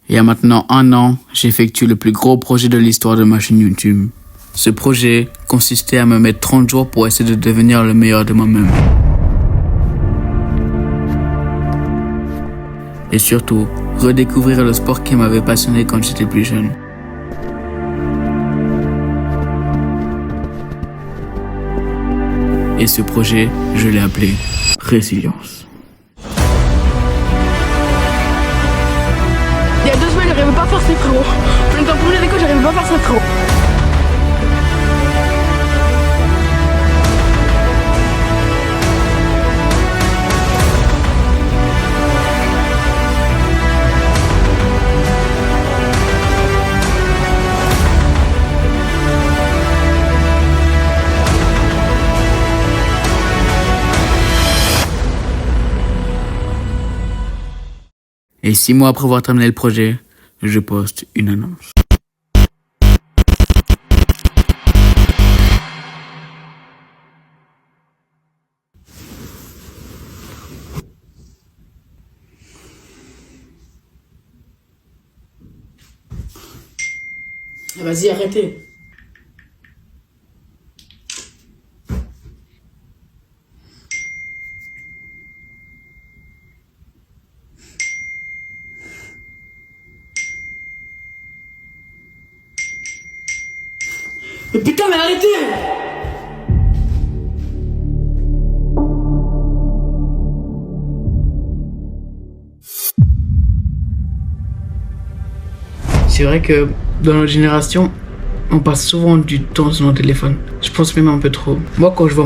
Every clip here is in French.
Il y a maintenant 1 an, j'effectue le plus gros projet de l'histoire de ma chaîne YouTube. Ce projet consistait à me mettre 30 jours pour essayer de devenir le meilleur de moi-même. Et surtout, redécouvrir le sport qui m'avait passionné quand j'étais plus jeune. Et ce projet, je l'ai appelé Résilience. Il y a 2 semaines, j'arrivais pas à faire ça, frérot. On était en première école, j'arrivais pas à faire ça, frérot. Et 6 mois après avoir terminé le projet, je poste une annonce. Vas-y, arrêtez. Mais putain, mais arrêtez! C'est vrai que dans notre génération, on passe souvent du temps sur nos téléphones. Je pense même un peu trop. Moi, quand je vois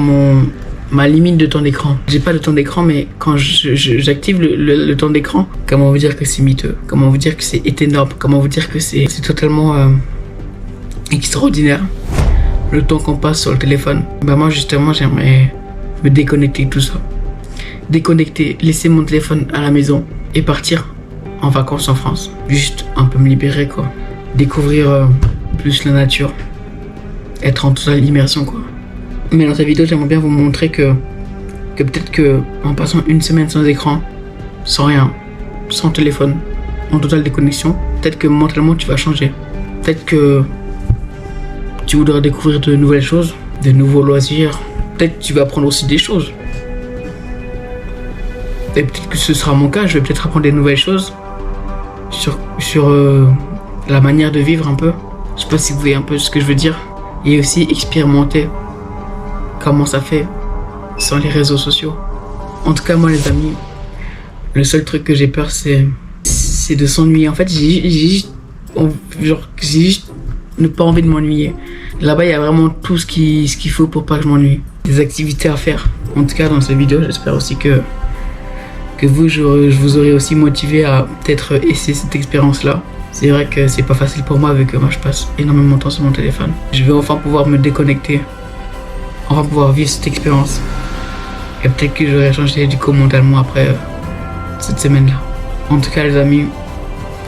ma limite de temps d'écran, j'ai pas de temps d'écran, mais quand j'active le temps d'écran, comment vous dire que c'est miteux? Comment vous dire que c'est énorme? Comment vous dire que c'est totalement extraordinaire le temps qu'on passe sur le téléphone? Bah moi justement, j'aimerais me déconnecter de tout ça. Déconnecter, laisser mon téléphone à la maison et partir en vacances en France. Juste un peu me libérer quoi. Découvrir plus la nature. Être en totale immersion quoi. Mais dans cette vidéo, j'aimerais bien vous montrer que peut-être que en passant 1 semaine sans écran, sans rien, sans téléphone, en totale déconnexion, peut-être que mentalement tu vas changer. Peut-être que tu voudras découvrir de nouvelles choses, de nouveaux loisirs. Peut-être que tu vas apprendre aussi des choses. Et peut-être que ce sera mon cas, je vais peut-être apprendre des nouvelles choses sur la manière de vivre un peu. Je sais pas si vous voyez un peu ce que je veux dire. Et aussi expérimenter comment ça fait sans les réseaux sociaux. En tout cas, moi les amis, le seul truc que j'ai peur c'est de s'ennuyer. En fait, j'ai juste ne pas envie de m'ennuyer. Là-bas, il y a vraiment tout ce qu'il faut pour pas que je m'ennuie. Des activités à faire. En tout cas, dans cette vidéo, j'espère aussi que vous, je vous aurai aussi motivé à peut-être essayer cette expérience-là. C'est vrai que c'est pas facile pour moi vu que moi je passe énormément de temps sur mon téléphone. Je vais enfin pouvoir me déconnecter, enfin pouvoir vivre cette expérience. Et peut-être que j'aurai changé du coup mentalement après cette semaine-là. En tout cas les amis,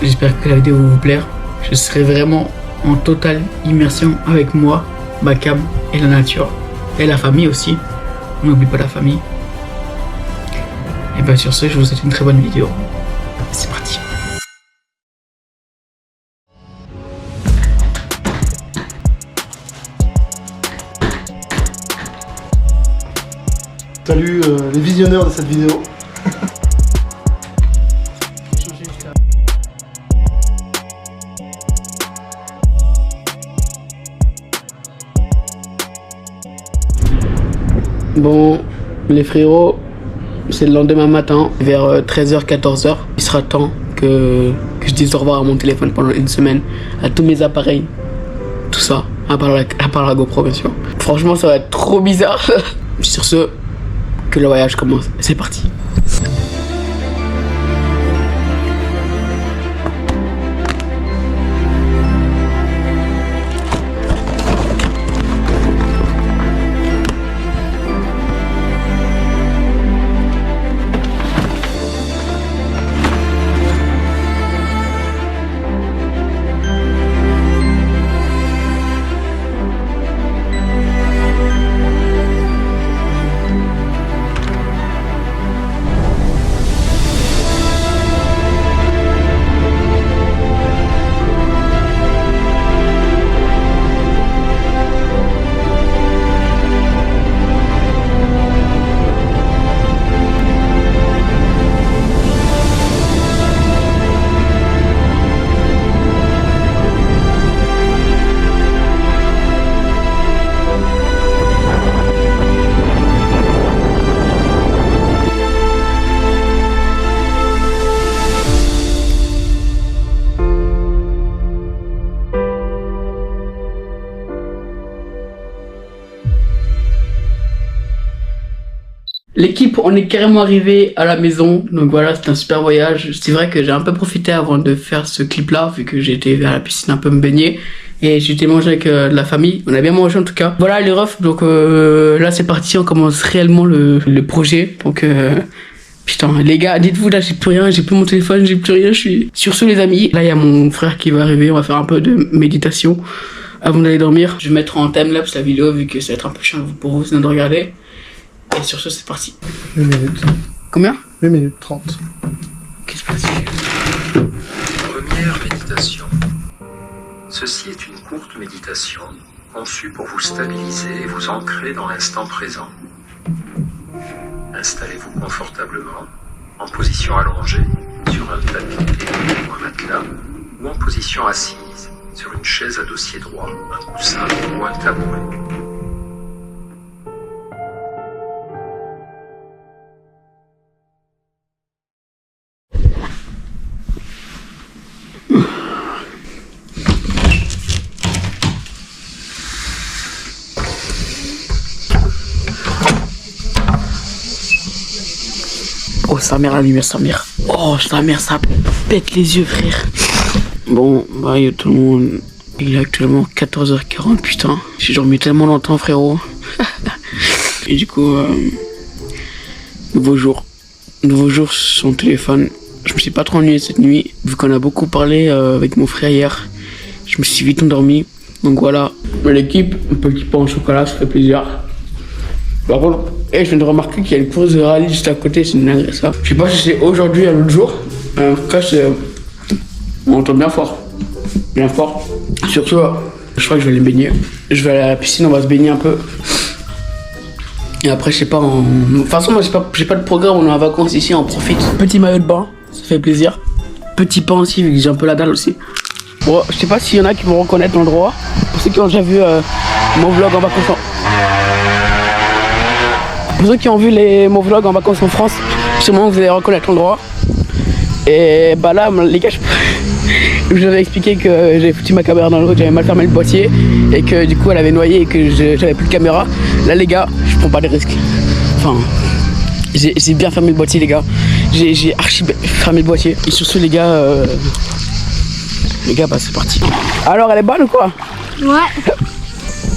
j'espère que la vidéo va vous plaire. Je serai vraiment en totale immersion avec moi, ma cam et la nature. Et la famille aussi. On n'oublie pas la famille. Et bien sur ce, je vous souhaite une très bonne vidéo. C'est parti. Salut les visionneurs de cette vidéo. Bon, les frérots, c'est le lendemain matin, vers 13h, 14h. Il sera temps que je dise au revoir à mon téléphone pendant 1 semaine, à tous mes appareils, tout ça, à part la GoPro bien sûr. Franchement, ça va être trop bizarre. Sur ce, que le voyage commence. C'est parti. L'équipe, on est carrément arrivé à la maison. Donc voilà, c'était un super voyage. C'est vrai que j'ai un peu profité avant de faire ce clip-là, vu que j'étais à la piscine un peu me baigner. Et j'étais mangé avec la famille. On a bien mangé en tout cas. Voilà les refs. Donc là, c'est parti. On commence réellement le projet. Donc putain, les gars, dites-vous, là, j'ai plus rien. J'ai plus mon téléphone, j'ai plus rien. Je suis sur ce, les amis. Là, il y a mon frère qui va arriver. On va faire un peu de méditation avant d'aller dormir. Je vais mettre en timelapse la vidéo, vu que ça va être un peu chiant pour vous sinon de regarder. Et sur ce, c'est parti. 8 minutes. Combien? 8 minutes 30. Qu'est-ce qui se passe? Première méditation. Ceci est une courte méditation conçue pour vous stabiliser et vous ancrer dans l'instant présent. Installez-vous confortablement, en position allongée, sur un tapis ou un matelas, ou en position assise, sur une chaise à dossier droit, un coussin ou un tabouret. Oh, sa mère, la lumière, sa mère. Oh, sa mère, ça pète les yeux, frère. Bon, bah, yo, tout le monde. Il est actuellement 14h40, putain. J'ai dormi tellement longtemps, frérot. Et du coup, nouveau jour. Nouveau jour sur son téléphone. Je me suis pas trop ennuyé cette nuit, vu qu'on a beaucoup parlé avec mon frère hier. Je me suis vite endormi. Donc voilà. L'équipe, un petit pain au chocolat, ça fait plaisir. Par contre, je viens de remarquer qu'il y a une course de rallye juste à côté, c'est une dinguerie ça. Je sais pas si c'est aujourd'hui ou l'autre jour. En tout cas, on entend bien fort. Bien fort. Surtout, je crois que je vais aller me baigner. Je vais aller à la piscine, on va se baigner un peu. Et après, je sais pas, de toute façon, moi j'ai pas de programme, on est en vacances ici, on profite. Petit maillot de bain, ça fait plaisir. Petit pain aussi, vu que j'ai un peu la dalle aussi. Bon, je sais pas s'il y en a qui vont reconnaître l'endroit. Pour ceux qui ont déjà vu mon vlog en vacances Pour ceux qui ont vu mon vlog en vacances en France, sûrement vous allez reconnaître l'endroit. Et bah là, les gars, je vous avais expliqué que j'avais foutu ma caméra dans l'eau, que j'avais mal fermé le boîtier et que du coup elle avait noyé et que j'avais plus de caméra. Là les gars, je prends pas de risques. Enfin, j'ai bien fermé le boîtier les gars. J'ai archi fermé le boîtier. Et sur ce les gars, bah c'est parti. Alors elle est bonne ou quoi? Ouais.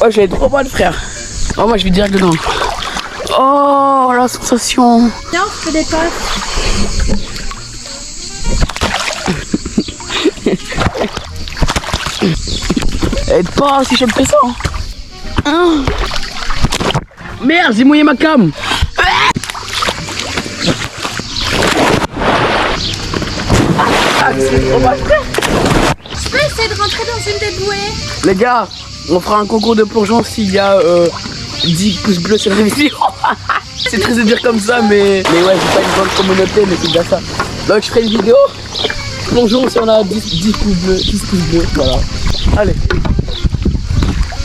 Oh, je l'ai trop bonne frère. Oh moi je vais direct dedans. Oh la sensation. Tiens, je fais des passes. Aide pas si je me fais ça. Hein. Merde, j'ai mouillé ma cam. Je peux essayer de rentrer dans une des bouées. Les gars, on fera un concours de plongeon s'il y a 10 pouces bleus sur la vidéo. C'est très de dire comme ça, mais ouais, c'est pas une grande communauté, mais c'est déjà ça. Donc je ferai une vidéo. Plongeon si on a 10 pouces bleus, 10 pouces bleus, voilà. Allez.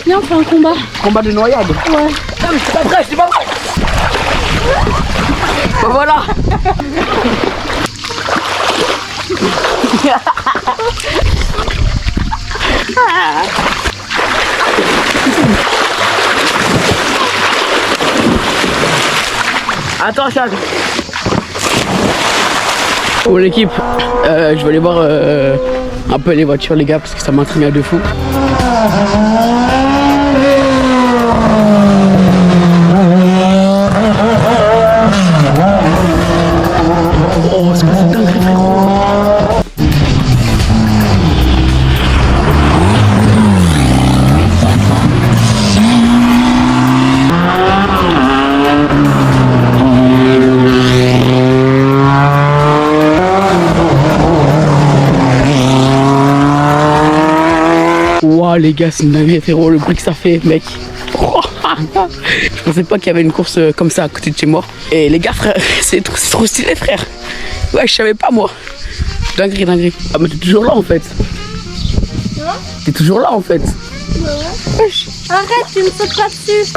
Viens, on fait un combat. Combat de noyade. Ouais. Non mais c'est pas vrai, c'est pas vrai. Bah voilà. Attends Charles. Bon l'équipe, je vais aller voir un peu les voitures les gars parce que ça m'intrigue de fou. Oh c'est pas dingue frérot. Wow les gars, c'est une dinguerie frérot, le bruit que ça fait mec. Je pensais pas qu'il y avait une course comme ça à côté de chez moi. Et les gars frère, c'est trop stylé frère. Ouais je savais pas moi. Dinguerie, dinguerie. Ah mais t'es toujours là en fait. T'es toujours là en fait. Ouais. Arrête, tu me sautes pas dessus.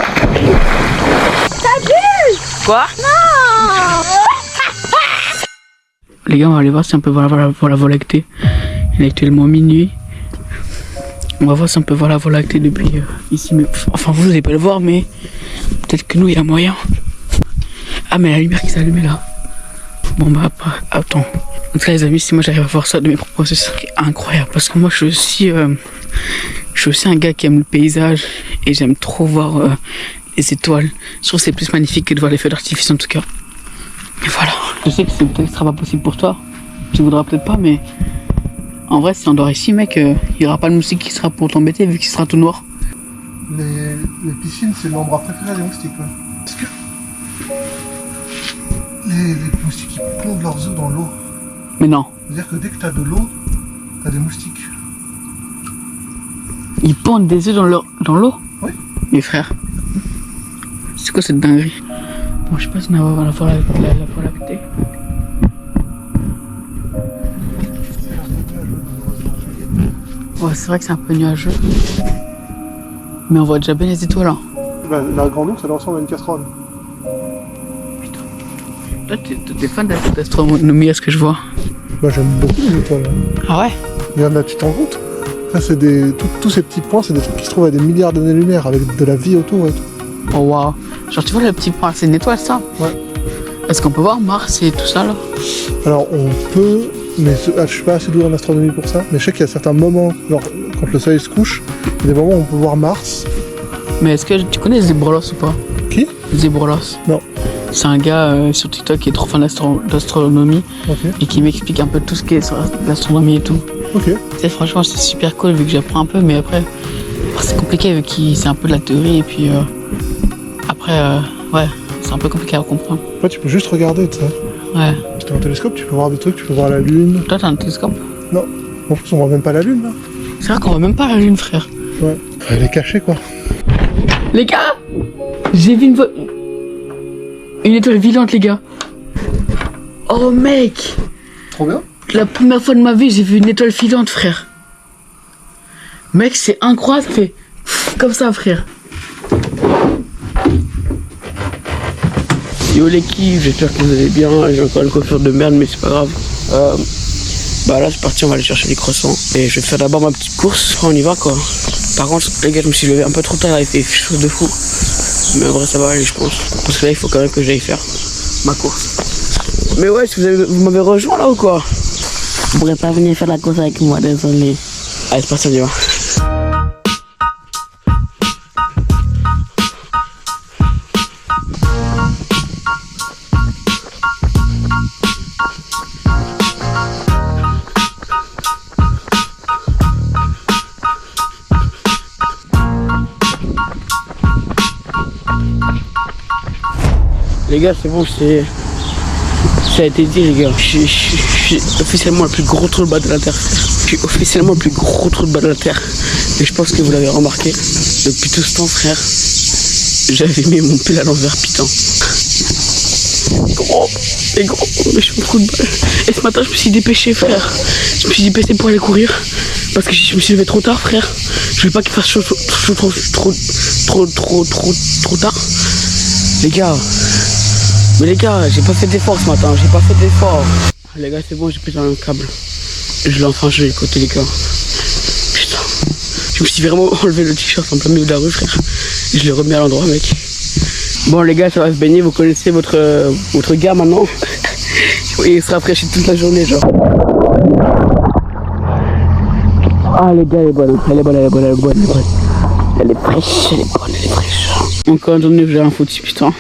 T'abuses. Quoi? Non. Les gars on va aller voir si on peut voir la Voie lactée. Il est actuellement minuit. On va voir si on peut voir la Voie lactée depuis ici. Mais, enfin vous n'allez pas le voir mais peut-être que nous il y a moyen. Ah, mais la lumière qui s'est allumée là. Bon, bah, attends. En tout cas, les amis, si moi j'arrive à voir ça de mes propres yeux, c'est incroyable. Parce que moi, je suis aussi un gars qui aime le paysage et j'aime trop voir les étoiles. Je trouve que c'est plus magnifique que de voir les feux d'artifice en tout cas. Et voilà. Je sais que c'est peut-être sera pas possible pour toi. Tu voudras peut-être pas, mais en vrai, si on dort ici, mec, il y aura pas de moustique qui sera pour t'embêter vu qu'il sera tout noir. Les piscines, c'est l'endroit préféré des moustiques. Ouais. Parce que les moustiques, ils pondent leurs œufs dans l'eau. Mais non. C'est-à-dire que dès que t'as de l'eau, t'as des moustiques. Ils pondent des œufs dans l'eau? Oui. Mes frères. C'est quoi cette dinguerie? Bon, je sais pas si on va la voir la péter. Ouais, c'est vrai que c'est un peu nuageux. Mais on voit déjà bien les étoiles. Hein. Bah, la grande ours, elle ressemble à une casserole. Toi, t'es fan d'astronomie, à ce que je vois. Bah, j'aime beaucoup les étoiles. Hein. Ah ouais? Regarde là, tu t'en rends compte? Ça, c'est tous ces petits points, c'est des trucs qui se trouvent à des milliards d'années-lumière, avec de la vie autour et tout. Oh waouh. Genre, tu vois le petit point, c'est une étoile ça? Ouais. Est-ce qu'on peut voir Mars et tout ça là? Alors, on peut, mais je suis pas assez doué en astronomie pour ça, mais je sais qu'il y a certains moments, genre quand le soleil se couche, il y a des moments où on peut voir Mars. Mais est-ce que tu connais Zebrolos ou pas? Qui? Zebrolos. Non. C'est un gars sur TikTok qui est trop fan d'astronomie Ok. et qui m'explique un peu tout ce qui est sur l'astronomie et tout. Ok. Tu sais, franchement, c'est super cool vu que j'apprends un peu, mais après c'est compliqué vu que c'est un peu de la théorie et puis après, ouais, c'est un peu compliqué à comprendre. Après, tu peux juste regarder, tu sais. Ouais. Si t'as un télescope, tu peux voir des trucs, tu peux voir la Lune. Toi, t'as un télescope? Non. En plus, on voit même pas la Lune, là. C'est vrai qu'on voit même pas la Lune, frère. Ouais. Elle est cachée, quoi. Les gars, j'ai vu une étoile filante, les gars. Oh, mec. Trop bien. La première fois de ma vie, j'ai vu une étoile filante, frère. Mec, c'est incroyable, ça fait comme ça, frère. Yo l'équipe, j'espère que vous allez bien. J'ai encore une coiffure de merde, mais c'est pas grave. Bah là, c'est parti, on va aller chercher des croissants. Et je vais faire d'abord ma petite course. Après, on y va, quoi. Par contre, les gars, je me suis levé un peu trop tard, il fait chaud de fou. Mais en vrai, ça va aller, je pense. Parce que là, il faut quand même que j'aille faire ma course. Mais ouais, vous m'avez rejoint là ou quoi? Vous pourrez pas venir faire la course avec moi, désolé. Allez, c'est parti, on y va. Les gars, c'est bon, ça a été dit, les gars. Je suis officiellement le plus gros trou de bas de la terre. Je suis officiellement le plus gros trou de bas de la terre. Et je pense que vous l'avez remarqué. Depuis tout ce temps, frère, j'avais mis mon pull à l'envers, putain. Gros, mais je suis un trou de balle. Et ce matin, je me suis dépêché, frère. Je me suis dépêché pour aller courir. Parce que je me suis levé trop tard, frère. Je voulais pas qu'il fasse chaud trop tard. Les gars. Mais les gars, j'ai pas fait d'effort ce matin, j'ai pas fait d'effort. Les gars, c'est bon, j'ai pris un câble. Je l'ai enfin joué côté les gars. Putain. Je me suis vraiment enlevé le t-shirt en plein milieu de la rue, frère. Et je l'ai remis à l'endroit, mec. Bon, les gars, ça va se baigner, vous connaissez votre gars maintenant. Oui, il se rafraîchit toute la journée, genre. Ah, les gars, elle est bonne. Elle est fraîche, elle est fraîche. Encore une journée, j'ai un foutu, putain.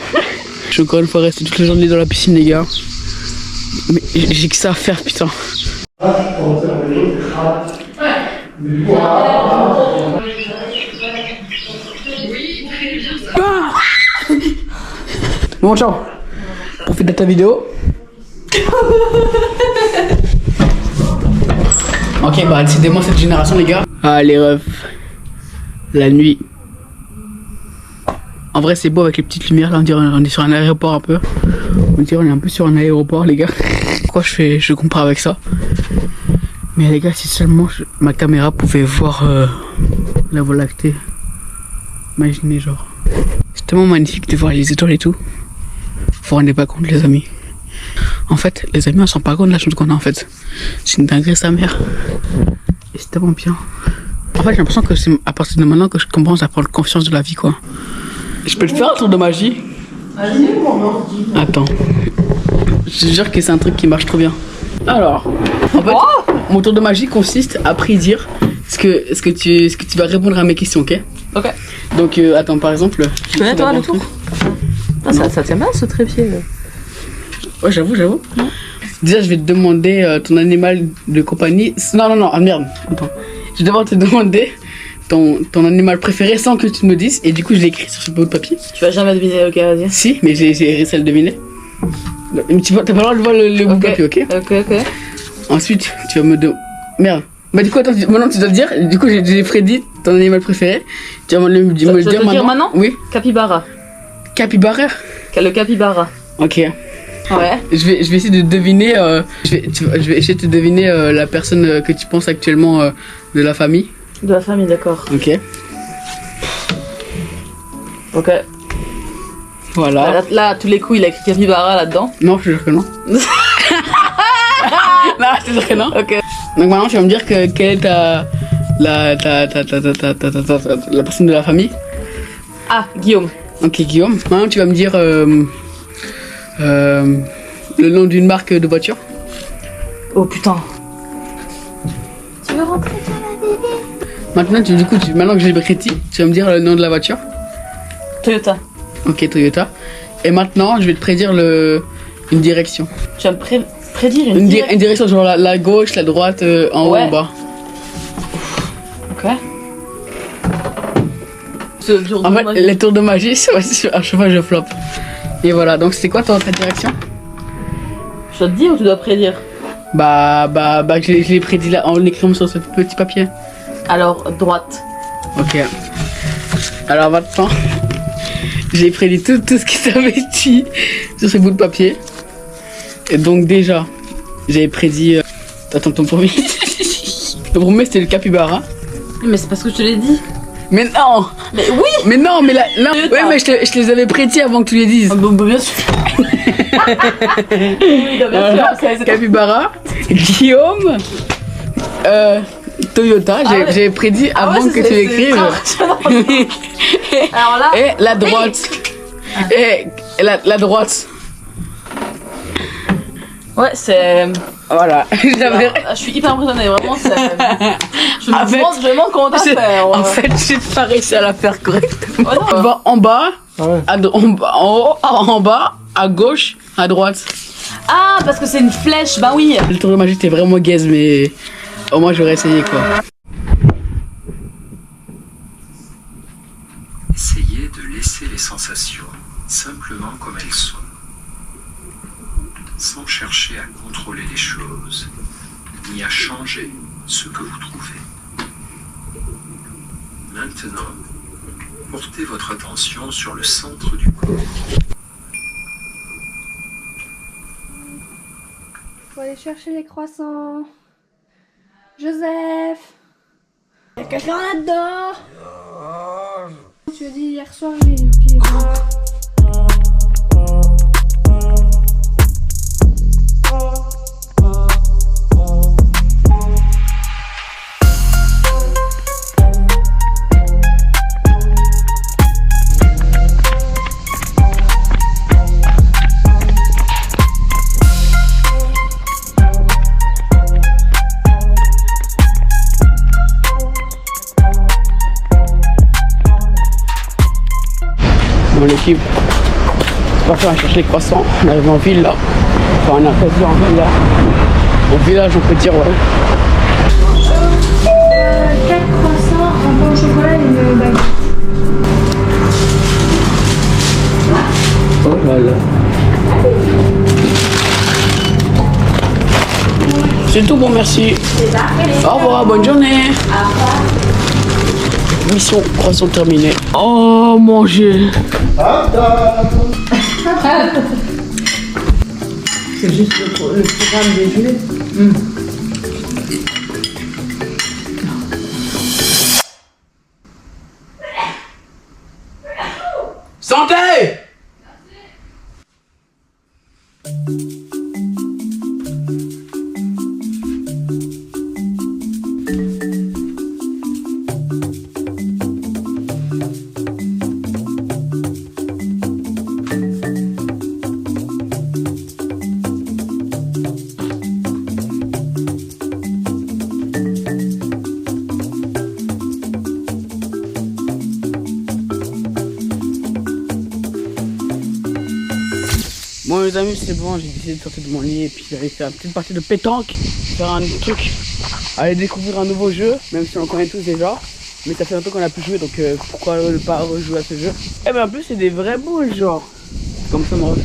Je suis encore une fois resté toute la journée dans la piscine, les gars. Mais j'ai que ça à faire, putain. Bon, ciao. Profite de ta vidéo. Ok, bah, décidément cette génération, les gars. Ah, les refs. La nuit. En vrai, c'est beau avec les petites lumières là, on dirait on est sur un aéroport un peu. On dirait on est un peu sur un aéroport, les gars. Pourquoi je compare avec ça? Mais les gars, si seulement ma caméra pouvait voir la Voie lactée. Imaginez, genre. C'est tellement magnifique de voir les étoiles et tout. Vous vous rendez pas compte, les amis. En fait, les amis, on s'en rend pas compte de la chance qu'on a en fait. C'est une dinguerie sa mère. Et c'est tellement bien. En fait, j'ai l'impression que c'est à partir de maintenant que je commence à prendre confiance de la vie, quoi. Je peux te faire un tour de magie? Attends. Je te jure que c'est un truc qui marche trop bien. Alors, en fait, mon tour de magie consiste à prédire ce que tu vas répondre à mes questions, ok? Ok. Donc, attends, par exemple. Tu connais toi le tour? Ça tient bien ce trépied. Ouais, j'avoue. Déjà, je vais te demander ton animal de compagnie. Non, ah merde. Attends. Je vais devoir te demander ton animal préféré sans que tu me dises. Et du coup, je l'ai écrit sur ce bout de papier. Tu vas jamais deviner, ok, vas-y. Si, mais j'ai réussi à le deviner. Mais t'as pas le droit de voir le bout de papier, ok? Ok. Ensuite, tu vas me demander. Merde. Bah, du coup, attends, maintenant tu dois le dire. Du coup, j'ai prédit ton animal préféré. Tu vas me le dire maintenant. Dire maintenant? Oui. Capybara. Capybara? Le capybara. Ok. Ouais. Je vais essayer de deviner. Je vais essayer de deviner la personne que tu penses actuellement de la famille. De la famille, d'accord. Ok. Ok. Voilà. Là, tous les coups, il a écrit capybara là-dedans. Non, je te jure que non. Non, je te jure que non. Ok. Donc maintenant, tu vas me dire quelle est la personne de la famille. Ah, Guillaume. Ok, Guillaume. Maintenant, tu vas me dire le nom d'une marque de voiture. Oh putain. Maintenant, maintenant que j'ai prédit, tu vas me dire le nom de la voiture. Toyota. Ok, Toyota. Et maintenant, je vais te prédire une direction. Tu vas me prédire une direction, genre la gauche, la droite, en haut, en bas. Ok. En fait, les tours de magie, à chaque fois je flop. Et voilà, donc c'est quoi ta direction? Je dois te dire ou tu dois prédire? Bah, je l'ai prédit là en l'écrivant sur ce petit papier. Alors, droite. Ok. Alors maintenant, j'ai prédit tout ce qui t'avait dit sur ce bout de papier. Et donc déjà, j'avais prédit... Attends, ton premier... Le premier c'était le capybara. Mais c'est parce que je te l'ai dit. Mais non! Mais oui! Mais non, mais là... Ouais, mais je les avais prédits avant que tu les dises. Bien sûr. Oui, bien sûr. Capybara, Guillaume, Toyota, j'ai prédit avant que tu l'écrives. Alors là... Et la droite. Et la droite. Ouais, c'est... Voilà. Je suis hyper impressionnée, vraiment. Je me demande comment t'as fait. En fait, j'ai pas réussi à la faire correctement. Ouais, non. En bas, Ah ouais. en haut, en bas, à gauche, à droite. Ah, parce que c'est une flèche, bah oui. Le tour de magie était vraiment gaze, mais au moins j'aurais essayé quoi. Essayez de laisser les sensations simplement comme elles sont, sans chercher à contrôler les choses, ni à changer ce que vous trouvez. Maintenant, portez votre attention sur le centre du corps. Faut aller chercher les croissants. Joseph! Y'a quelqu'un là-dedans? Tu as dit hier soir, oui, ok. Mon équipe, on va faire chercher les croissants. On arrive en ville là. Enfin, on a pas dit en ville là. Au village, on peut dire, ouais. 4 croissants, un pain au chocolat et une baguette. Oh là là. C'est tout bon, merci. Au revoir, bonne journée. Mission croissant terminée. Oh, manger. C'est juste le programme déjeuner. Santé! Bon les amis, c'est bon, j'ai décidé de sortir de mon lit et puis d'aller faire une petite partie de pétanque, faire un truc, aller découvrir un nouveau jeu, même si on le connaît tous déjà. Mais ça fait un peu qu'on a plus joué, donc pourquoi ne pas rejouer à ce jeu? Eh ben en plus c'est des vrais boules genre, comme ça moi.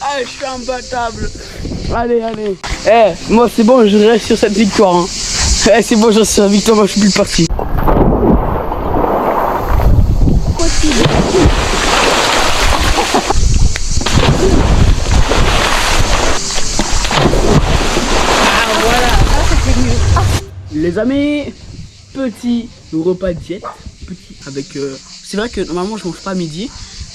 Ah, je suis imbattable. Allez, allez. Eh, moi c'est bon, je reste sur cette victoire. Hein. Eh, c'est bon, je reste sur la victoire, moi je suis plus parti. Les amis, petit repas diète, petit avec. C'est vrai que normalement je mange pas à midi,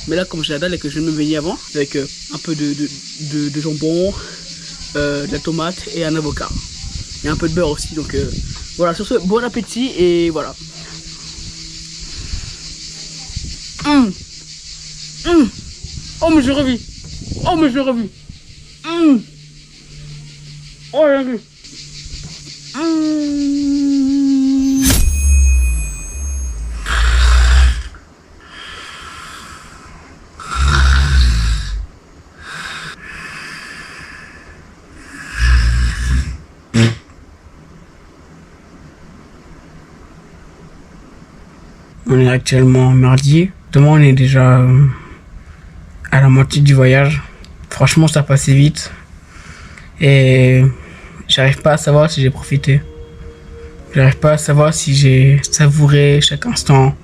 mais là comme j'ai la dalle et que je vais me baigner avant, avec un peu de jambon, de la tomate et un avocat. Et un peu de beurre aussi, donc voilà, sur ce, bon appétit et voilà. Oh mais je revis. Oh mais je revis. Oh j'ai vu. On est actuellement mardi. Demain on est déjà à la moitié du voyage. Franchement ça passait vite. Et j'arrive pas à savoir si j'ai profité. J'arrive pas à savoir si j'ai savouré chaque instant.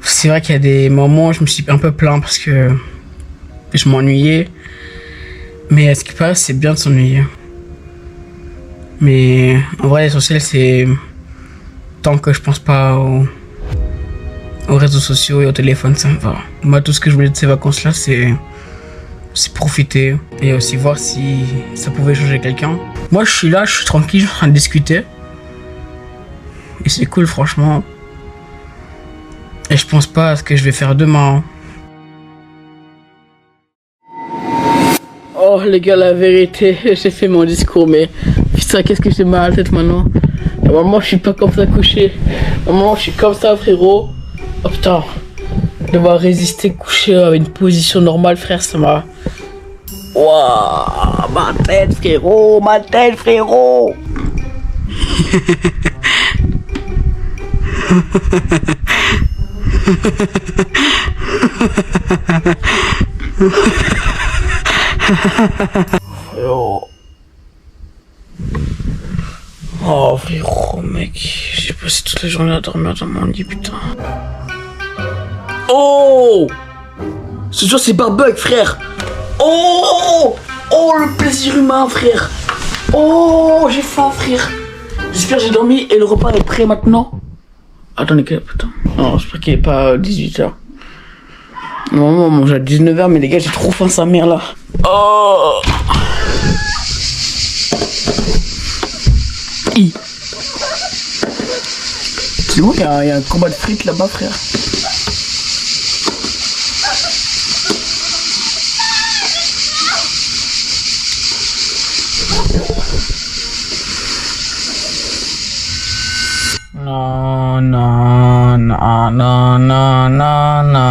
C'est vrai qu'il y a des moments où je me suis un peu plaint parce que je m'ennuyais. Mais à ce qui passe, c'est bien de s'ennuyer. Mais en vrai, l'essentiel, c'est tant que je pense pas aux réseaux sociaux et au téléphone, ça me va. Moi, tout ce que je voulais de ces vacances-là, c'est profiter et aussi voir si ça pouvait changer quelqu'un. Moi, je suis là, je suis tranquille, je suis en train de discuter. Et c'est cool, franchement. Et je pense pas à ce que je vais faire demain. Oh les gars, la vérité, j'ai fait mon discours, mais putain, qu'est-ce que j'ai mal à la tête maintenant. Normalement, je suis pas comme ça couché. Normalement, je suis comme ça, frérot. Oh putain, devoir résister couché avec une position normale, frère, ça m'a... Waouh, ma tête, frérot, ma tête, frérot. Frérot. Oh frérot, mec, j'ai passé toute la journée à dormir dans mon lit, putain. Oh, ce jour c'est barbecue, frère. Oh, oh, le plaisir humain, frère. Oh, j'ai faim, frère. J'espère que j'ai dormi et le repas est prêt maintenant. Attendez, putain. Non, j'espère qu'il n'est pas 18h. Normalement, on mange à 19h, mais les gars, j'ai trop faim, sa mère, là. Oh. C'est bon, il y a un combat de frites là-bas, frère. Non, non, non, non, non, non, non.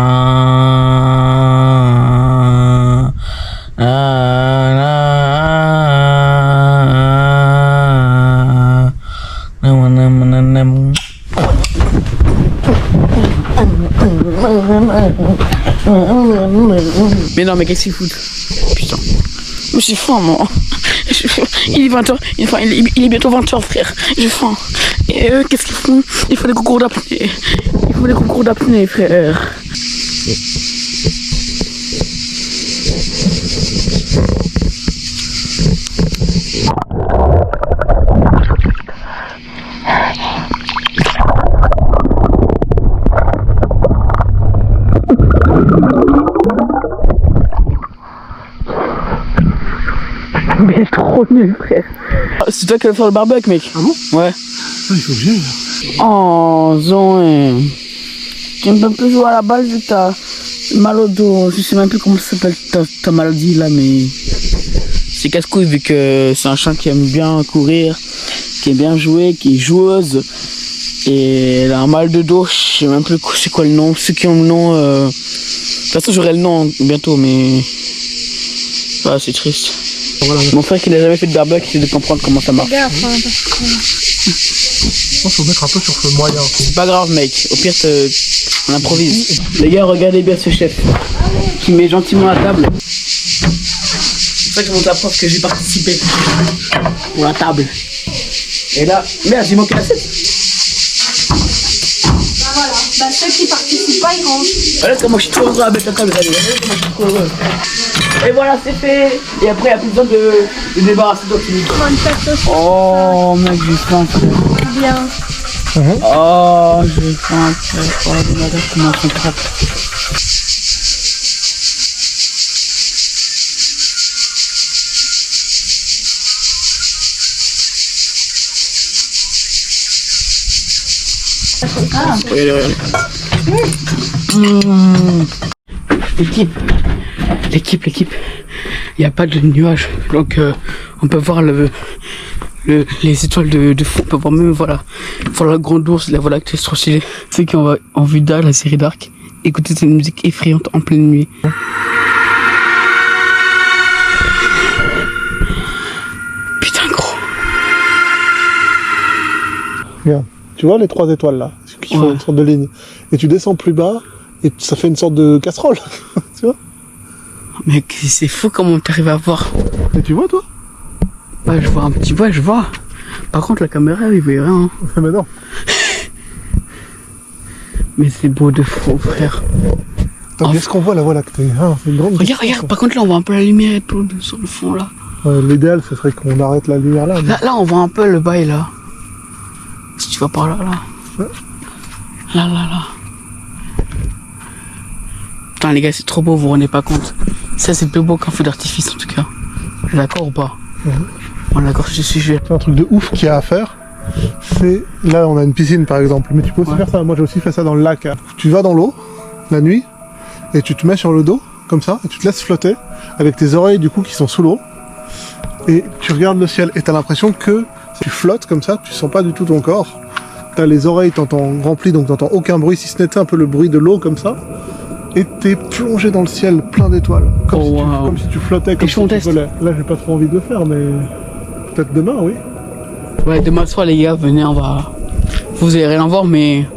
Mais non, mais qu'est-ce qu'il fout? Putain. Mais j'ai faim, moi. Il est 20h, il est bientôt 20h, frère. J'ai faim. Et eux, qu'est-ce qu'ils font? Il faut des concours d'apnée. Il faut des concours d'apnée, frère. trop nul, frère. C'est toi qui vas faire le barbecue, mec. Ah bon? Ouais. Ah, il faut que j'aille. Oh, Zoé. Tu ne peux plus jouer à la balle vu que t'as mal au dos. Je sais même plus comment ça s'appelle ta maladie là, mais c'est casse-couille vu que c'est un chien qui aime bien courir, qui aime bien jouer, qui est joueuse. Et elle a un mal de dos, je sais même plus c'est quoi le nom. Ceux qui ont le nom, de toute façon j'aurai le nom bientôt, mais ah, c'est triste. Voilà. Mon frère qui n'a jamais fait de barbecue, essaie de comprendre comment ça marche. Je pense qu'il faut mettre un peu sur ce moyen. C'est pas grave, mec. Au pire, on improvise. Les gars, regardez bien ce chef qui met gentiment la table. C'est ça que je montre à prof que j'ai participé pour la table. Et là, merde, j'ai manqué l'assiette. Bah voilà, bah ceux qui participent pas, ils rentrent. Voilà comment je suis trop heureux avec la table. Regardez comment je suis trop heureux. Et voilà, c'est fait. Et après, il n'y a plus besoin de débarrasser d'autres. Bonne fête aussi. Oh, mec, j'ai faim, frère. Bien. Oh, j'ai faim, frère. Oh, de madame, comment on trappe. Regardez. L'équipe. Il n'y a pas de nuages, donc on peut voir les étoiles de fond. On peut voir même voir la grande ours, la Voie lactée, c'est trop stylé. Ceux qui ont vu Dark, la série Dark, écoutez cette musique effrayante en pleine nuit. Putain gros. Regarde, tu vois les 3 étoiles là, qui font une sorte de ligne. Et tu descends plus bas, et ça fait une sorte de casserole. Tu vois? Mec, c'est fou comment t'arrives à voir. Et tu vois toi? Ouais, je vois un petit peu, je vois. Par contre, la caméra, il voyait rien. Mais non. Mais c'est beau de fou, frère. Qu'est-ce qu'on voit la Voie lactée, hein? C'est une grande Regarde, distance, par contre, là, on voit un peu la lumière et tout sur le fond, là. L'idéal, ce serait qu'on arrête la lumière là. Mais... Là, on voit un peu le bail, là. Si tu vas par là, là. Ouais. Là. Putain, les gars, c'est trop beau, vous vous rendez pas compte. Ça, c'est plus beau qu'un feu d'artifice, en tout cas. D'accord ou pas? On est d'accord sur ce sujet. C'est un truc de ouf qu'il y a à faire. C'est, là, on a une piscine, par exemple. Mais tu peux aussi faire ça. Moi, j'ai aussi fait ça dans le lac. Tu vas dans l'eau, la nuit, et tu te mets sur le dos, comme ça, et tu te laisses flotter, avec tes oreilles, du coup, qui sont sous l'eau. Et tu regardes le ciel, et t'as l'impression que tu flottes comme ça, tu sens pas du tout ton corps. T'as les oreilles, t'entends remplies, donc t'entends aucun bruit, si ce n'était un peu le bruit de l'eau, comme ça. Et t'es plongé dans le ciel, plein d'étoiles. Comme si tu flottais, comme si tu volais. Là, j'ai pas trop envie de le faire, mais peut-être demain, oui. Ouais, demain soir, les gars, venez, on va... Vous allez rien voir, mais...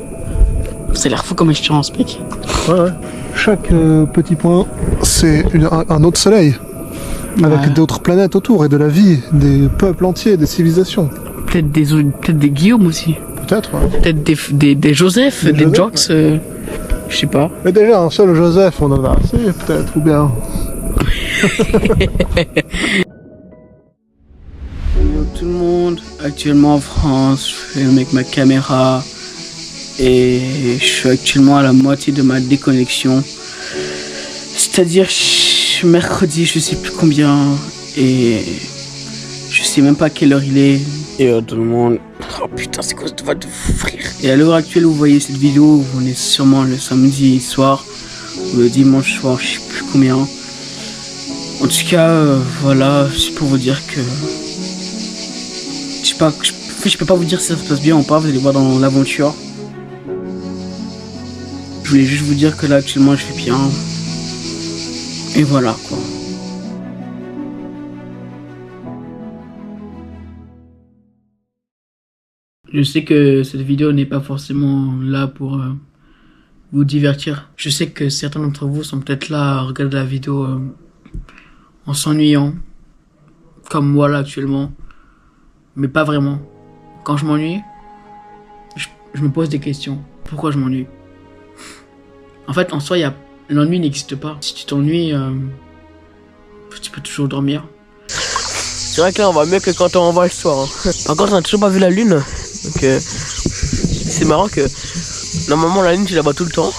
Ça a l'air fou comme expérience, mec. Ouais. Chaque petit point, c'est un autre soleil. Avec d'autres planètes autour, et de la vie, des peuples entiers, des civilisations. Peut-être des Guillaume aussi. Peut-être, ouais. Peut-être des Joseph, des Jox, je sais pas. Mais déjà, un seul Joseph, on en a assez, peut-être, ou bien... Hello tout le monde, actuellement en France, je filme avec ma caméra et je suis actuellement à la moitié de ma déconnexion. C'est-à-dire mercredi, je sais plus combien, et je sais même pas quelle heure il est. Et tout le monde, oh putain, c'est quoi cette voix de fou, frère. Et à l'heure actuelle, vous voyez cette vidéo, on est sûrement le samedi soir ou le dimanche soir, je sais plus combien. En tout cas, voilà, c'est pour vous dire que je peux pas vous dire si ça se passe bien ou pas, vous allez voir dans l'aventure. Je voulais juste vous dire que là actuellement je vais bien. Et voilà quoi. Je sais que cette vidéo n'est pas forcément là pour vous divertir. Je sais que certains d'entre vous sont peut-être là à regarder la vidéo en s'ennuyant, comme moi là actuellement, mais pas vraiment. Quand je m'ennuie, je me pose des questions. Pourquoi je m'ennuie? En fait, en soi, l'ennui n'existe pas. Si tu t'ennuies, tu peux toujours dormir. C'est vrai que là on va mieux que quand on va le soir. Hein. Par contre on a toujours pas vu la lune. Donc c'est marrant que normalement la lune tu la vois tout le temps.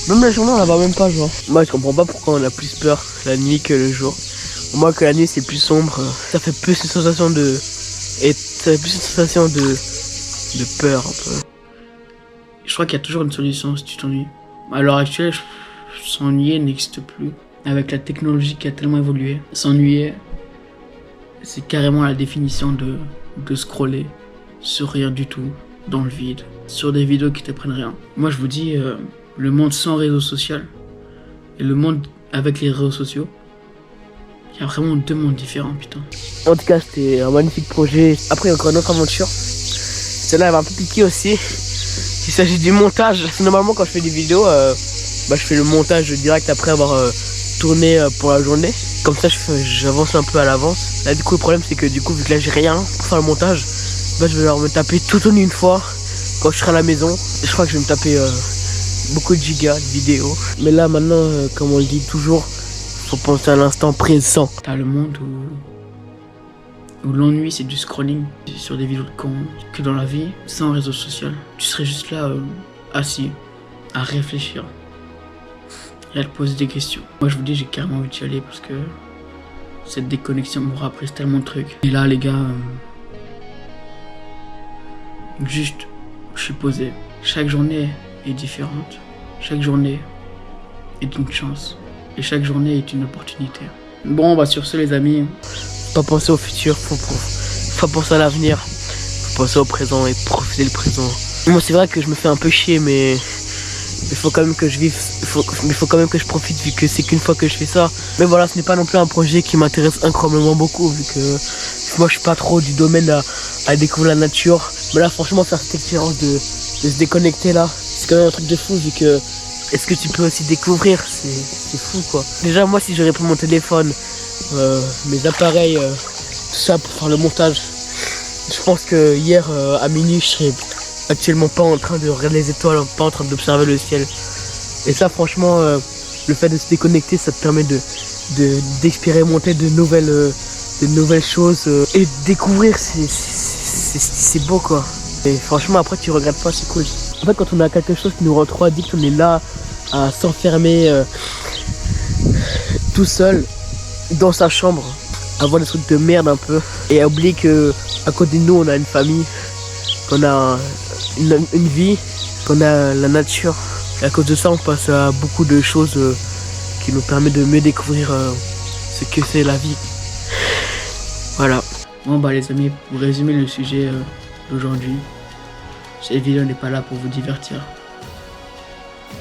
Même la journée on la voit même pas genre. Moi je comprends pas pourquoi on a plus peur la nuit que le jour. Au moins que la nuit c'est plus sombre, ça fait plus une sensation de... Et ça fait plus une sensation de peur un peu. Je crois qu'il y a toujours une solution si tu t'ennuies. À l'heure actuelle, s'ennuyer n'existe plus. Avec la technologie qui a tellement évolué, s'ennuyer, c'est carrément la définition de scroller sur rien du tout, dans le vide, sur des vidéos qui te prennent rien. Moi je vous dis, le monde sans réseau social et le monde avec les réseaux sociaux, il y a vraiment deux mondes différents, putain. En tout cas, c'était un magnifique projet. Après, il y a encore une autre aventure. Celle-là, elle va un peu piquer aussi. Il s'agit du montage. Normalement, quand je fais des vidéos, je fais le montage direct après avoir tourné pour la journée. Comme ça, j'avance un peu à l'avance. Là, du coup, le problème, c'est que du coup, vu que là, j'ai rien pour faire le montage, je vais leur me taper tout en une fois quand je serai à la maison. Je crois que je vais me taper beaucoup de gigas de vidéos. Mais là, maintenant, comme on le dit toujours, faut penser à l'instant présent. T'as le monde où l'ennui c'est du scrolling sur des vidéos de cons, que dans la vie, sans réseau social, tu serais juste là, assis, à réfléchir et à te poser des questions. Moi je vous dis, j'ai carrément envie d'y aller parce que cette déconnexion m'aura appris tellement de trucs. Et là les gars, juste, je suis posé. Chaque journée est différente, chaque journée est une chance. Et chaque journée est une opportunité. Bon, bah sur ce les amis, faut pas penser au futur, faut penser à l'avenir. Faut penser au présent et profiter du présent. Moi c'est vrai que je me fais un peu chier, mais il faut quand même que je vive, il faut quand même que je profite vu que c'est qu'une fois que je fais ça. Mais voilà, ce n'est pas non plus un projet qui m'intéresse incroyablement beaucoup vu que moi je suis pas trop du domaine à découvrir la nature. Mais là franchement faire cette expérience de se déconnecter là, c'est quand même un truc de fou vu que est-ce que tu peux aussi découvrir, c'est fou quoi. Déjà moi si j'aurais pris mon téléphone, mes appareils, tout ça pour faire le montage, je pense que hier à minuit je serais actuellement pas en train de regarder les étoiles, pas en train d'observer le ciel. Et ça franchement, le fait de se déconnecter ça te permet d'expérimenter de nouvelles choses et de découvrir, c'est beau quoi. Et franchement après tu regrettes pas, c'est cool. En fait quand on a quelque chose qui nous rend trop addict, on est là à s'enfermer tout seul dans sa chambre, à voir des trucs de merde un peu et à oublier que à côté de nous on a une famille, qu'on a une vie, qu'on a la nature. Et à cause de ça on passe à beaucoup de choses qui nous permettent de mieux découvrir ce que c'est la vie. Voilà. Bon bah les amis, pour résumer le sujet d'aujourd'hui, cette vidéo n'est pas là pour vous divertir,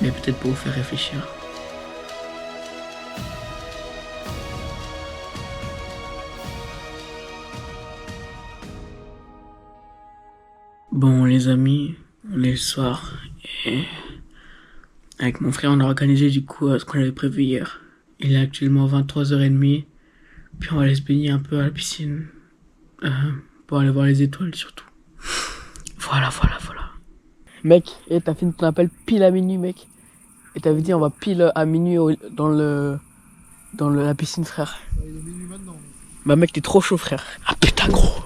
mais peut-être pour vous faire réfléchir. Bon les amis, on est le soir et avec mon frère on a organisé du coup ce qu'on avait prévu hier. Il est actuellement 23h30, puis on va aller se baigner un peu à la piscine pour aller voir les étoiles surtout. Voilà. Mec, et t'as fini ton appel pile à minuit mec. Et t'avais dit on va pile à minuit dans la piscine frère. Il est minuit maintenant. Bah mec t'es trop chaud frère. Ah putain gros.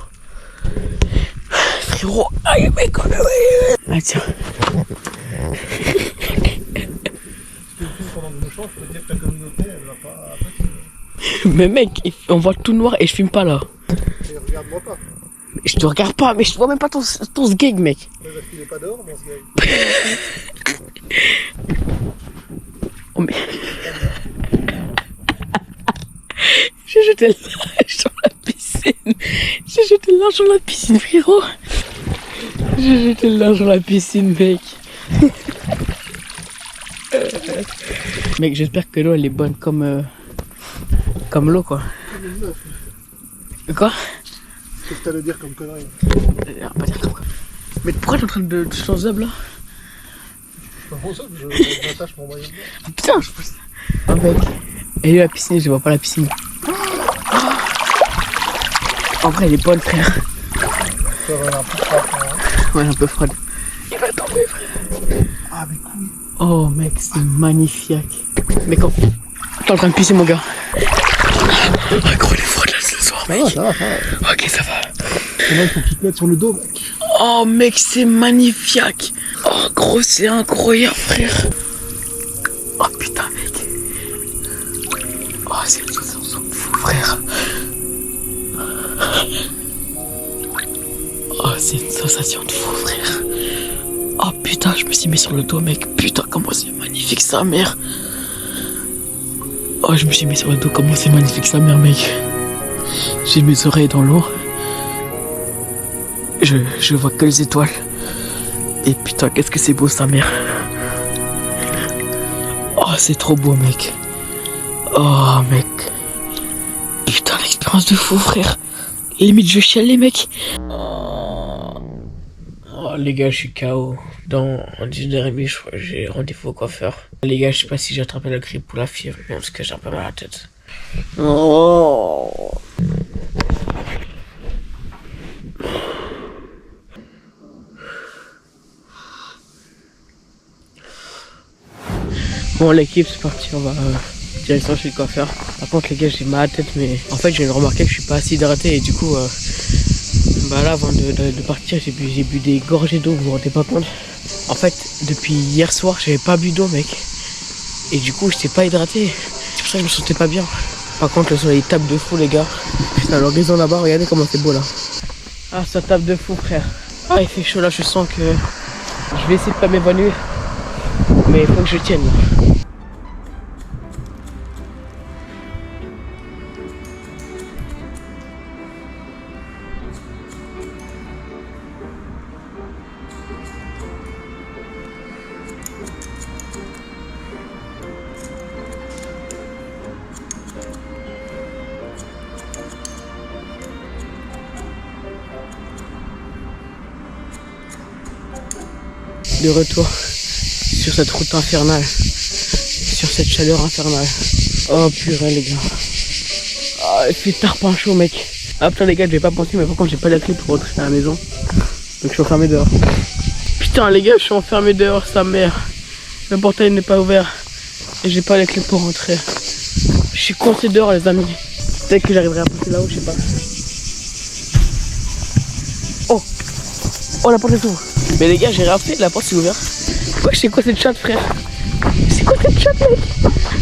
Frérot, aïe mec, ah tiens. Pendant que je me change, je peux dire que ta communauté elle va pas Mais mec, on voit tout noir et je filme pas là. Et regarde-moi pas. Je te regarde pas, mais je vois même pas ton sgeg mec. Ouais, parce qu'il est pas dehors mon sgeg. Oh mais... J'ai jeté le linge dans la piscine. J'ai jeté le linge dans la piscine frérot. J'ai jeté le linge dans la piscine mec. Mec j'espère que l'eau elle est bonne comme l'eau quoi. Quoi? Qu'est-ce que t'allais dire comme connerie? Pas dire comme... Mais pourquoi t'es en train de changer d'ab là? Je m'attache mon maillot. Ah putain je pense... Oh mec, elle est où la piscine? Je vois pas la piscine. En vrai elle est bonne frère. Ça va un peu froid. Ouais un peu froide. Il va tomber frère. Ah mais couille. Oh mec c'est magnifique. Mais quand... T'es en train de pisser mon gars. Ah gros il est froid là ce soir mec. Ça va. Ok ça va. Maintenant il faut que tu te mettes sur le dos mec. Oh mec c'est magnifique. Oh gros c'est incroyable frère. Oh putain mec. Oh c'est le sens fou frère. sensation de fou, frère. Oh putain, je me suis mis sur le dos, mec. Putain, comment c'est magnifique, sa mère. Oh, je me suis mis sur le dos, comment c'est magnifique, sa mère, mec. J'ai mes oreilles dans l'eau. Je vois que les étoiles. Et putain, qu'est-ce que c'est beau, sa mère. Oh, c'est trop beau, mec. Oh, mec. Putain, l'expérience de fou, frère. Limite, je chiale, les mecs. Oh, les gars, je suis KO. Dans 10h30, je crois que j'ai rendez-vous au coiffeur. Les gars, je sais pas si j'ai attrapé la grippe ou la fièvre, parce que j'ai un peu mal à la tête. Oh. Bon, l'équipe, c'est parti, on va direction chez le coiffeur. Par contre, les gars, j'ai mal à la tête, mais en fait, j'ai remarqué que je suis pas assez hydraté et du coup, bah là, avant de partir, j'ai bu des gorgées d'eau, vous vous rendez pas compte. En fait, depuis hier soir, j'avais pas bu d'eau, mec. Et du coup, j'étais pas hydraté. C'est pour ça que je me sentais pas bien. Par contre, le soleil tape de fou, les gars. Putain, l'horizon là-bas, regardez comment c'est beau là. Ah, ça tape de fou, frère. Ah, il fait chaud là, je sens que je vais essayer de pas m'évanouir. Mais il faut que je tienne. De retour sur cette route infernale, sur cette chaleur infernale. Oh purée, les gars. Ah, il fait tarpin chaud, mec. Ah putain, les gars, je vais pas penser, mais par contre j'ai pas la clé pour rentrer à la maison, donc je suis enfermé dehors. Putain, les gars, je suis enfermé dehors, sa mère. Le portail n'est pas ouvert et j'ai pas la clé pour rentrer. Je suis coincé dehors, les amis. Peut-être que j'arriverai à passer là-haut, je sais pas. Oh, la porte est ouverte. Mais les gars, j'ai rien fait, la porte s'est ouverte. Ouais, c'est quoi cette chatte, frère? C'est quoi cette chatte, mec?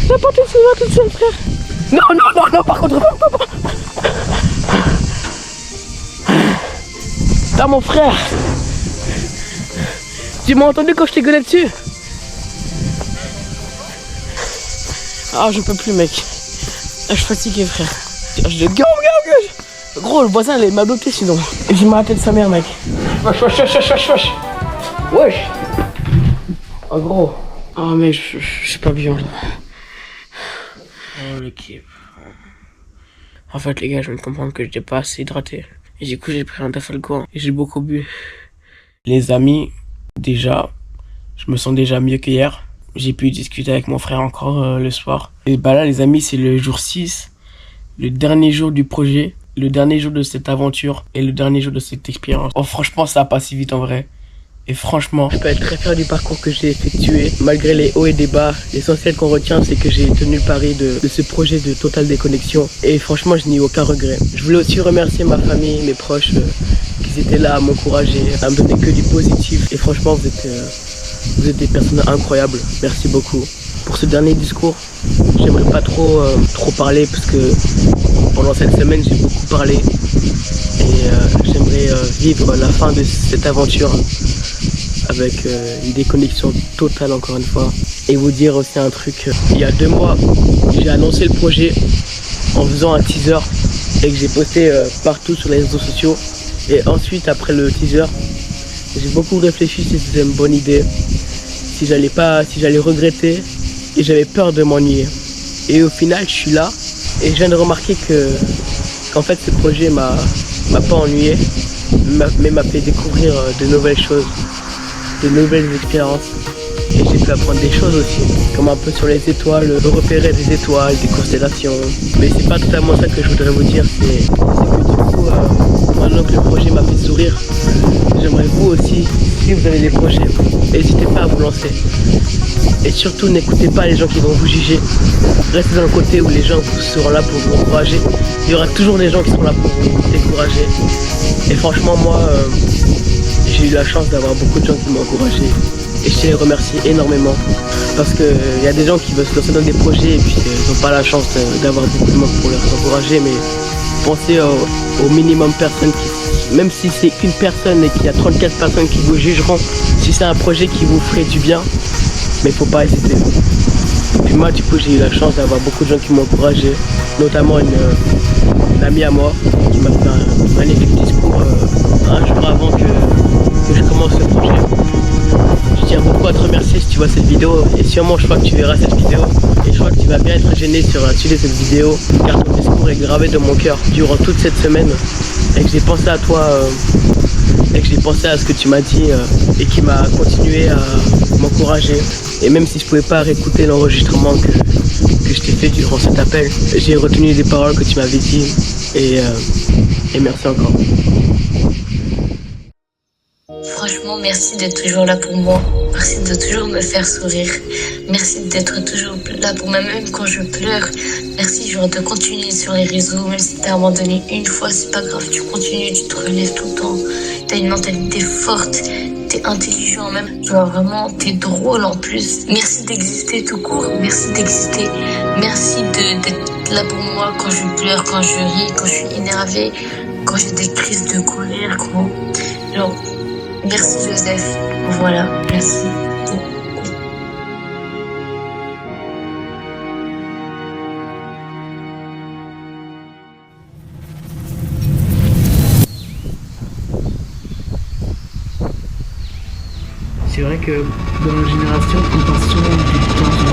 La porte est ouverte toute seule, frère. Non, par contre, pas. Putain, mon frère. Tu m'as entendu quand je t'ai gueulé dessus? Ah, je peux plus, mec. Ah, je suis fatigué, frère. Je gueule. Gros, le voisin, il m'a adopté sinon. Et j'ai mal à la tête de sa mère, mec. Wesh. Oh gros. Oh mais je suis pas bien là. Oh l'équipe. En fait les gars, je viens de comprendre que j'étais pas assez hydraté. Et du coup j'ai pris un Dafalco et j'ai beaucoup bu. Les amis, déjà, je me sens déjà mieux qu'hier. J'ai pu discuter avec mon frère encore le soir. Et bah là les amis, c'est le jour 6. Le dernier jour du projet. Le dernier jour de cette aventure et le dernier jour de cette expérience. Oh franchement ça a pas si vite en vrai. Et franchement, je peux être très fier du parcours que j'ai effectué. Malgré les hauts et des bas, l'essentiel qu'on retient c'est que j'ai tenu le pari de ce projet de totale déconnexion. Et franchement je n'ai aucun regret. Je voulais aussi remercier ma famille, mes proches qui étaient là à m'encourager, à me donner que du positif. Et franchement vous êtes des personnes incroyables. Merci beaucoup. Pour ce dernier discours, j'aimerais pas trop parler parce que pendant cette semaine j'ai beaucoup parlé et j'aimerais vivre la fin de cette aventure avec une déconnexion totale encore une fois. Et vous dire aussi un truc, il y a 2 mois j'ai annoncé le projet en faisant un teaser et que j'ai posté partout sur les réseaux sociaux. Et ensuite après le teaser, j'ai beaucoup réfléchi si c'était une bonne idée, si j'allais regretter. Et j'avais peur de m'ennuyer. Et au final, je suis là et je viens de remarquer qu'en fait, ce projet m'a pas ennuyé, mais m'a fait découvrir de nouvelles choses, de nouvelles expériences. Et j'ai pu apprendre des choses aussi, comme un peu sur les étoiles, repérer des étoiles, des constellations. Mais c'est pas totalement ça que je voudrais vous dire, c'est que du coup, maintenant que le projet m'a fait sourire, j'aimerais vous aussi, si vous avez des projets, n'hésitez pas à vous lancer. Et surtout, n'écoutez pas les gens qui vont vous juger. Restez dans le côté où les gens seront là pour vous encourager. Il y aura toujours des gens qui seront là pour vous décourager. Et franchement, moi, j'ai eu la chance d'avoir beaucoup de gens qui m'ont encouragé. Et je tiens à les remercier énormément. Parce qu'il y a des gens qui veulent se lancer dans des projets et puis ils n'ont pas la chance d'avoir beaucoup de monde pour les encourager. Mais pensez au minimum de personnes même si c'est une personne et qu'il y a 34 personnes qui vous jugeront, si c'est un projet qui vous ferait du bien, mais faut pas hésiter. Puis moi du coup j'ai eu la chance d'avoir beaucoup de gens qui m'ont encouragé, notamment une amie à moi qui m'a fait un magnifique discours un jour avant que je commence le projet. Je tiens beaucoup à te remercier si tu vois cette vidéo, et sûrement je crois que tu verras cette vidéo et je crois que tu vas bien être gêné sur la suite de cette vidéo, car ton discours est gravé dans mon cœur durant toute cette semaine et que j'ai pensé à toi et que j'ai pensé à ce que tu m'as dit et qui m'a continué à m'encourager. Et même si je pouvais pas réécouter l'enregistrement que je t'ai fait durant cet appel, j'ai retenu des paroles que tu m'avais dit et merci encore. Franchement, merci d'être toujours là pour moi. Merci de toujours me faire sourire. Merci d'être toujours là pour moi, même quand je pleure. Merci genre de continuer sur les réseaux, même si t'as abandonné une fois, c'est pas grave, tu continues, tu te relèves tout le temps. T'as une mentalité forte, t'es intelligent même. Genre vraiment, t'es drôle en plus. Merci d'exister tout court, merci d'exister. Merci d'être là pour moi quand je pleure, quand je ris, quand je suis énervée, quand j'ai des crises de colère, genre... Merci Joseph, voilà, merci. C'est vrai que dans notre génération, on passe souvent du temps